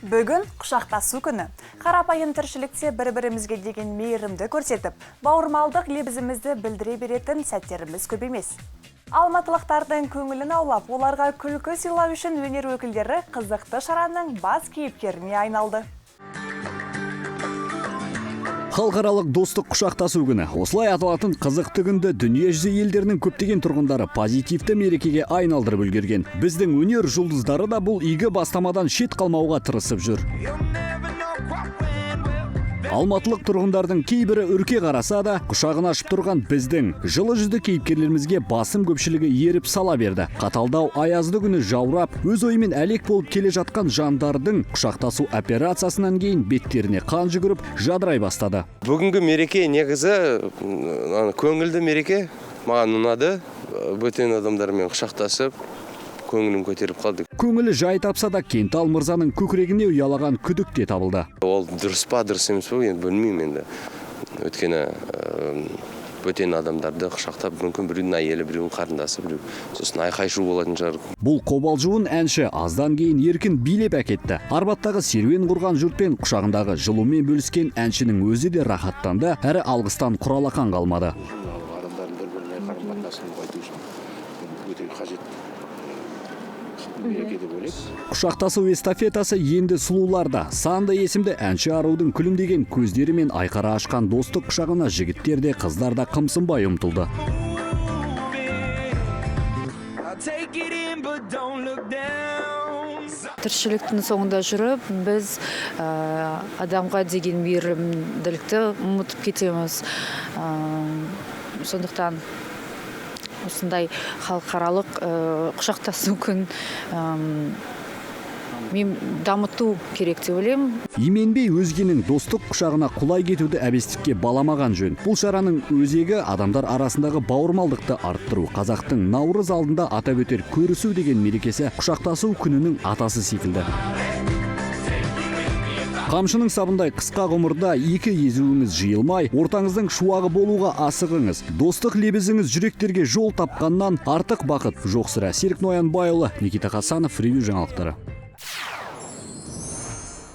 Бүгін құшақтасу күні. Қарапайым тіршілікте бір-бірімізге деген мейірімді көрсетіп, бауырмалдық лебізімізді білдіре беретін сәттеріміз көп емес. Алматылықтардың көңілін аулап, оларға күлкі сыйлау үшін өнер өкілдері қызықты шараның бас кейіпкеріне айналды. Халықаралық достық құшақтасу күні. Осылай аталатын қызықты күнді дүниежүзі елдерінің көптеген тұрғындары позитивті мерекеге айналдырып үлгерген. Біздің өнер жұлдыздары да бұл игі бастамадан шет қалмауға тырысып жүр. Алматылық тұрғындардың кейбірі үрке қараса да, құшағын ашып тұрған біздің жылы жүзді кейіпкерлерімізге басым көпшілігі еріп сала берді. Қаталдау аязды күні жаурап, өз ойымен әлек болып келе жатқан жандардың құшақтасу операциясынан кейін беттеріне қан жүгіріп, жадырай бастады. Бүгінгі мереке негізі көңілді мереке, маған ұнады. Бөтен адамдармен құшақтасып, көңілін көтеріп қалды. Көңілі жай тапса да Кентал мырзаның көкірегіне ұялаған күдік те табылды. Ол дұрыс па, дұрыс емес пе, енді білмеймін енді. Өйткені бөтен адамдарды құшақтап, мүмкін біреудің әйелі, біреудің қарындасы, сосын айқай-шу болатын шығар. Бұл қобалжуын әнші аздан кейін еркін билеп әкетті. Арбаттағы серуен құрған жұртпен құшағындағы жылумен бөліскен әншінің өзі де рахаттанды, әрі алғыстан құралақан қалмады. Құшақтасу эстафетасы енді сұлуларда. Санды есімді әнші арудың күлімдеген көздері мен айқара ашқан достық құшағына жігіттер де қыздар да қымсынбай ұмтылды. Тіршіліктің соңында жүріп, біз адамға деген мейірімділікті ұмытып кетеміз. Сондықтан осындай халықаралық құшақтасу күн мен дамыту керек деп ойлаймын. Именбей өзгенің достық құшағына құлай кетуді әбестікке баламаған жөн. Бұл шараның өзегі адамдар арасындағы бауырмалдықты арттыру. Қазақтың Наурыз алдында атап өтер көрісу деген мерекесі құшақтасу күнінің атасы секілді. Қамшының сабындай қысқа ғұмырда екі езуіңіз жиылмай, ортаңыздың шуағы болуға асығыңыз. Достық лебізіңіз жүректерге жол тапқаннан артық бақыт жоқ сірә. Серік Ноянбайұлы, Никита Хасанов, Ревю жаңалықтары.